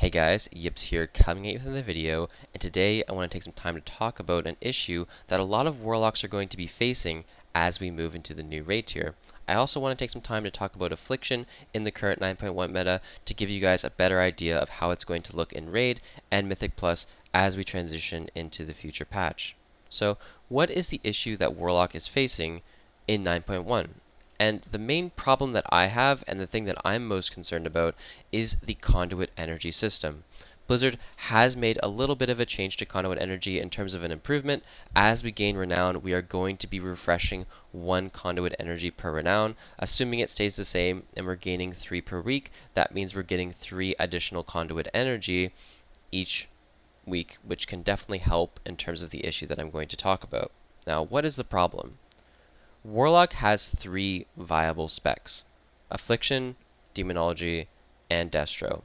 Hey guys, Yips here coming at you with another video, and today I want to take some time to talk about an issue that a lot of Warlocks are going to be facing as we move into the new raid tier. I also want to take some time to talk about Affliction in the current 9.1 meta to give you guys a better idea of how it's going to look in Raid and Mythic Plus as we transition into the future patch. So, what is the issue that Warlock is facing in 9.1? And the main problem that I have, and the thing that I'm most concerned about, is the conduit energy system. Blizzard has made a little bit of a change to conduit energy in terms of an improvement. As we gain renown, we are going to be refreshing 1 conduit energy per renown. Assuming it stays the same and we're gaining 3 per week, that means we're getting 3 additional conduit energy each week, which can definitely help in terms of the issue that I'm going to talk about. Now, what is the problem? Warlock has 3 viable specs: Affliction, Demonology, and Destro.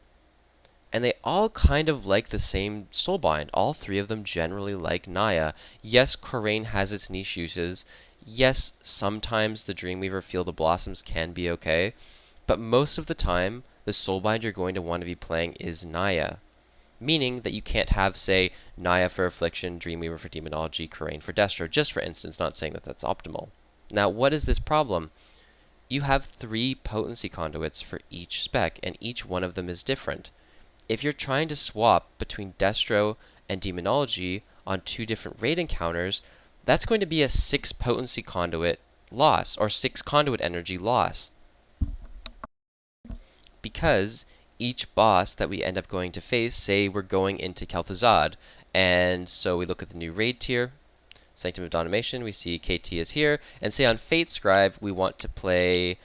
And they all kind of like the same soulbind. All 3 of them generally like Naya. Yes, Khorane has its niche uses. Yes, sometimes the Dreamweaver Field of Blossoms can be okay. But most of the time, the soulbind you're going to want to be playing is Naya. Meaning that you can't have, say, Naya for Affliction, Dreamweaver for Demonology, Khorane for Destro, just for instance, not saying that that's optimal. Now, what is this problem? You have 3 potency conduits for each spec, and each one of them is different. If you're trying to swap between Destro and Demonology on 2 different raid encounters, that's going to be a 6 potency conduit loss, or 6 conduit energy loss. Because each boss that we end up going to face, say we're going into Kel'Thuzad, and so we look at the new raid tier, Sanctum of Domination, we see KT is here, and say on Fate Scribe we want to play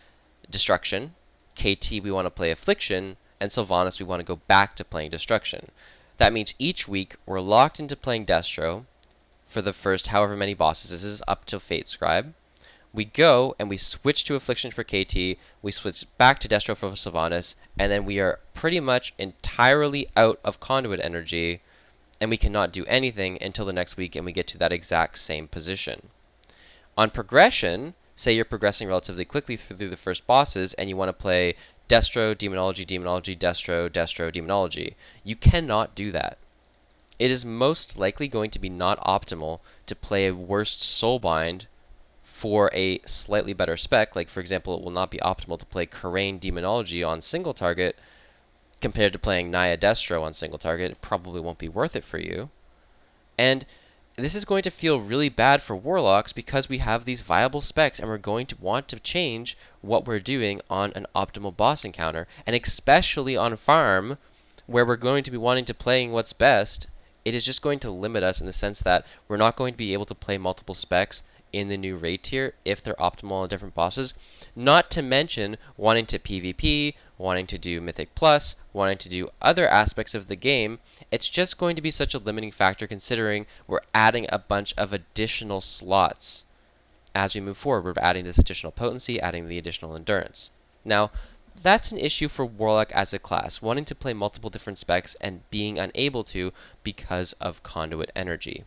Destruction, KT we want to play Affliction, and Sylvanas we want to go back to playing Destruction. That means each week we're locked into playing Destro for the first however many bosses. This is up till Fate Scribe. We go and we switch to Affliction for KT, we switch back to Destro for Sylvanas, and then we are pretty much entirely out of conduit energy, and we cannot do anything until the next week and we get to that exact same position. On progression, say you're progressing relatively quickly through the first bosses and you want to play Destro, Demonology, Demonology, Destro, Destro, Demonology. You cannot do that. It is most likely going to be not optimal to play a worst soulbind for a slightly better spec. Like, for example, it will not be optimal to play Khorane Demonology on single target compared to playing Naya Destro on single target. It probably won't be worth it for you. And this is going to feel really bad for Warlocks because we have these viable specs and we're going to want to change what we're doing on an optimal boss encounter. And especially on farm, where we're going to be wanting to play what's best, it is just going to limit us in the sense that we're not going to be able to play multiple specs in the new raid tier if they're optimal on different bosses. Not to mention wanting to PvP, wanting to do Mythic Plus, wanting to do other aspects of the game. It's just going to be such a limiting factor considering we're adding a bunch of additional slots as we move forward. We're adding this additional potency, adding the additional endurance. Now, that's an issue for Warlock as a class, wanting to play multiple different specs and being unable to because of conduit energy.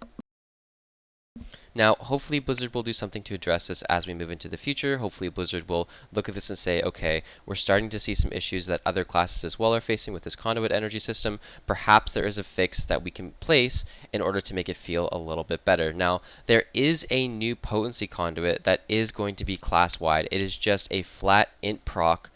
Now, hopefully Blizzard will do something to address this as we move into the future. Hopefully Blizzard will look at this and say, okay, we're starting to see some issues that other classes as well are facing with this conduit energy system. Perhaps there is a fix that we can place in order to make it feel a little bit better. Now, there is a new potency conduit that is going to be class-wide. It is just a flat int proc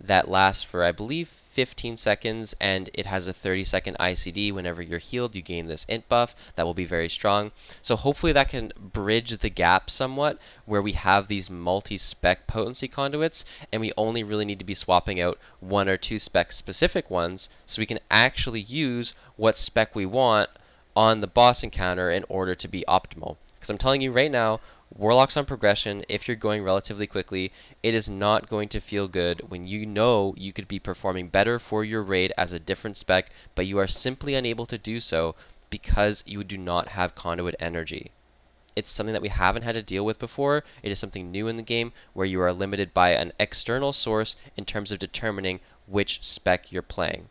that lasts for, I believe, 15 seconds, and it has a 30-second ICD. Whenever you're healed, you gain this int buff that will be very strong. So hopefully that can bridge the gap somewhat where we have these multi-spec potency conduits and we only really need to be swapping out 1 or 2 spec specific ones so we can actually use what spec we want on the boss encounter in order to be optimal. Because I'm telling you right now, Warlocks on progression, if you're going relatively quickly, it is not going to feel good when you know you could be performing better for your raid as a different spec, but you are simply unable to do so because you do not have conduit energy. It's something that we haven't had to deal with before. It is something new in the game where you are limited by an external source in terms of determining which spec you're playing.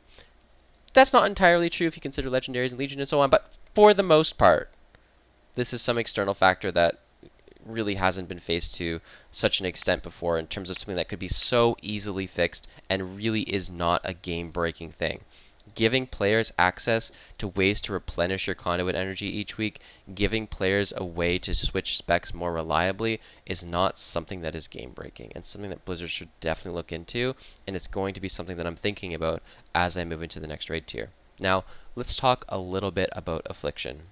That's not entirely true if you consider legendaries and legion and so on, but for the most part, this is some external factor that really hasn't been faced to such an extent before in terms of something that could be so easily fixed and really is not a game-breaking thing. Giving players access to ways to replenish your conduit energy each week, giving players a way to switch specs more reliably is not something that is game breaking, and something that Blizzard should definitely look into, and it's going to be something that I'm thinking about as I move into the next raid tier. Now, let's talk a little bit about Affliction.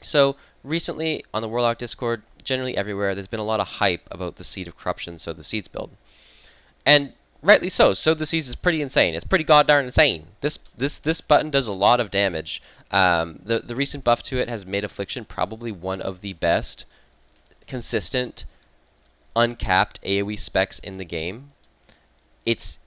So, recently on the Warlock Discord, generally everywhere, there's been a lot of hype about the Seed of Corruption, so the Seeds build. And rightly so. So the Seeds is pretty insane. It's pretty goddamn insane. This button does a lot of damage. The recent buff to it has made Affliction probably one of the best consistent uncapped AoE specs in the game. It's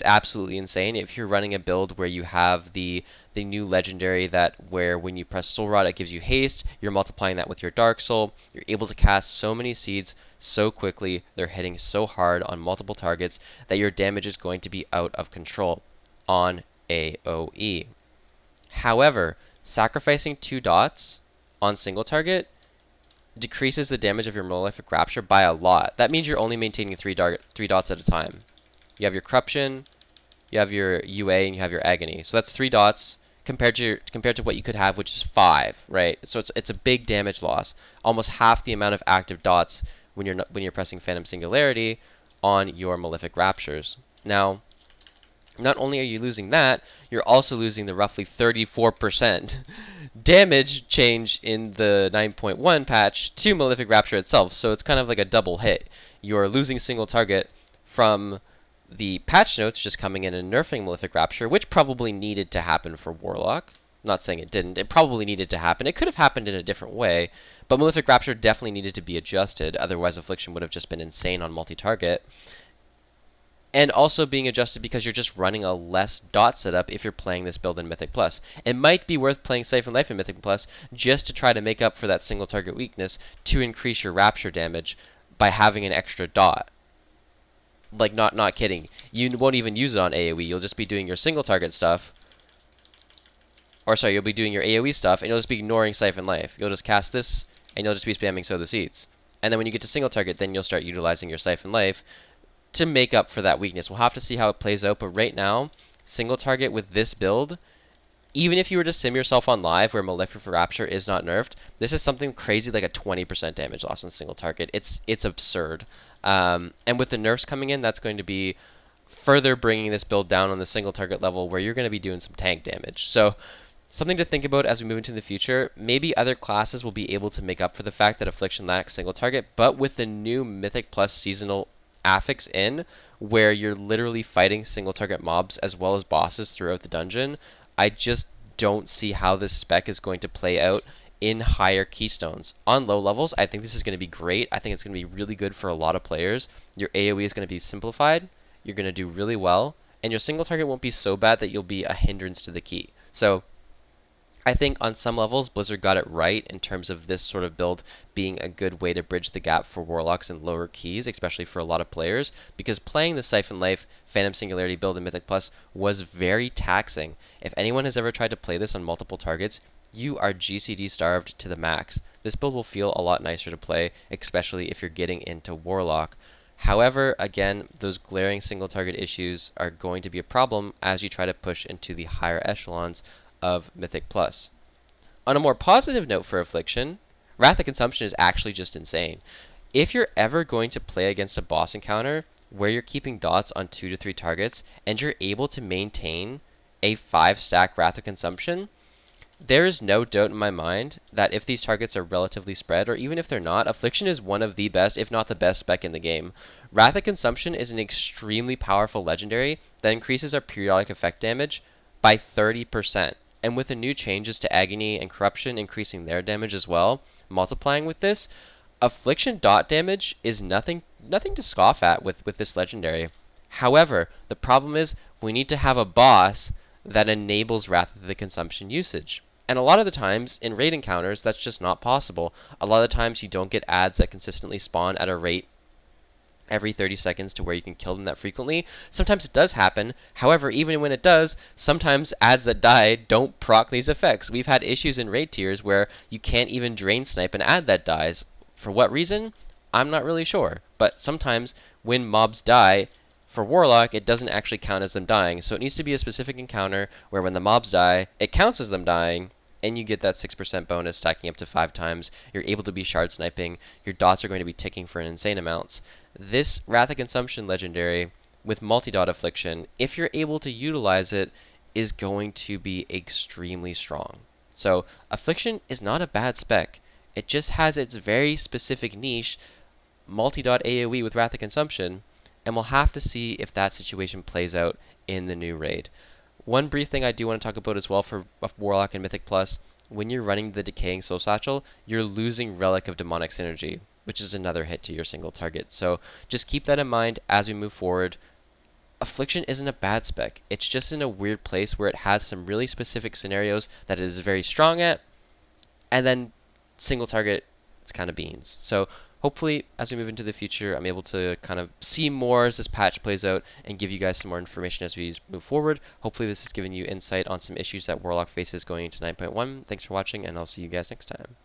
absolutely insane. If you're running a build where you have the new legendary that where when you press Soul Rod it gives you haste, you're multiplying that with your Dark Soul, you're able to cast so many seeds so quickly, they're hitting so hard on multiple targets that your damage is going to be out of control on AoE. However, sacrificing 2 dots on single target decreases the damage of your Malefic Rapture by a lot. That means you're only maintaining 3 dots at a time. You have your Corruption, you have your UA, and you have your Agony. So that's 3 dots compared to what you could have, which is 5, right? So it's a big damage loss, almost half the amount of active dots when you're pressing Phantom Singularity on your Malefic Raptures. Now, not only are you losing that, you're also losing the roughly 34% damage change in the 9.1 patch to Malefic Rapture itself. So it's kind of like a double hit. You're losing single target from the patch notes just coming in and nerfing Malefic Rapture, which probably needed to happen for Warlock. I'm not saying it didn't. It probably needed to happen. It could have happened in a different way, but Malefic Rapture definitely needed to be adjusted. Otherwise, Affliction would have just been insane on multi-target. And also being adjusted because you're just running a less dot setup if you're playing this build in Mythic Plus. It might be worth playing Siphon Life in Mythic Plus just to try to make up for that single target weakness to increase your Rapture damage by having an extra dot. Like, not kidding. You won't even use it on AoE. You'll just be doing your single target stuff. Or sorry, you'll be doing your AoE stuff, and you'll just be ignoring Siphon Life. You'll just cast this, and you'll just be spamming Sow the Seeds. And then when you get to single target, then you'll start utilizing your Siphon Life to make up for that weakness. We'll have to see how it plays out, but right now, single target with this build, even if you were to sim yourself on live where Malefic Rapture is not nerfed, this is something crazy like a 20% damage loss on single target. It's absurd. And with the nerfs coming in, that's going to be further bringing this build down on the single target level where you're going to be doing some tank damage. So something to think about as we move into the future. Maybe other classes will be able to make up for the fact that Affliction lacks single target, but with the new Mythic Plus seasonal affix in, where you're literally fighting single target mobs as well as bosses throughout the dungeon, I just don't see how this spec is going to play out in higher keystones. On low levels, I think this is going to be great. I think it's going to be really good for a lot of players. Your AoE is going to be simplified, you're going to do really well, and your single target won't be so bad that you'll be a hindrance to the key. So I think on some levels, Blizzard got it right in terms of this sort of build being a good way to bridge the gap for Warlocks in lower keys, especially for a lot of players, because playing the Siphon Life Phantom Singularity build in Mythic Plus was very taxing. If anyone has ever tried to play this on multiple targets, you are GCD starved to the max. This build will feel a lot nicer to play, especially if you're getting into Warlock. However, again, those glaring single target issues are going to be a problem as you try to push into the higher echelons of Mythic Plus. On a more positive note for Affliction, Wrath of Consumption is actually just insane. If you're ever going to play against a boss encounter where you're keeping dots on 2 to 3 targets and you're able to maintain a 5-stack Wrath of Consumption, there is no doubt in my mind that if these targets are relatively spread, or even if they're not, Affliction is one of the best, if not the best spec in the game. Wrath of Consumption is an extremely powerful legendary that increases our periodic effect damage by 30%. And with the new changes to Agony and Corruption increasing their damage as well, multiplying with this, Affliction dot damage is nothing to scoff at with this legendary. However, the problem is we need to have a boss that enables Wrath of the Consumption usage. And a lot of the times, in raid encounters, that's just not possible. A lot of the times you don't get adds that consistently spawn at a rate every 30 seconds to where you can kill them that frequently. Sometimes it does happen. However, even when it does, sometimes adds that die don't proc these effects. We've had issues in raid tiers where you can't even drain snipe an ad that dies. For what reason? I'm not really sure. But sometimes when mobs die For Warlock, it doesn't actually count as them dying, so it needs to be a specific encounter where when the mobs die, it counts as them dying, and you get that 6% bonus stacking up to 5 times. You're able to be shard sniping. Your dots are going to be ticking for an insane amounts. This Wrath of Consumption legendary with multi-dot affliction, if you're able to utilize it, is going to be extremely strong. So affliction is not a bad spec. It just has its very specific niche, multi-dot AoE with Wrath of Consumption, and we'll have to see if that situation plays out in the new raid. One brief thing I do want to talk about as well for Warlock and Mythic Plus, when you're running the Decaying Soul Satchel, you're losing Relic of Demonic Synergy, which is another hit to your single target. So just keep that in mind as we move forward. Affliction isn't a bad spec. It's just in a weird place where it has some really specific scenarios that it is very strong at, and then single target, it's kind of beans. So hopefully, as we move into the future, I'm able to kind of see more as this patch plays out and give you guys some more information as we move forward. Hopefully this has given you insight on some issues that Warlock faces going into 9.1. Thanks for watching, and I'll see you guys next time.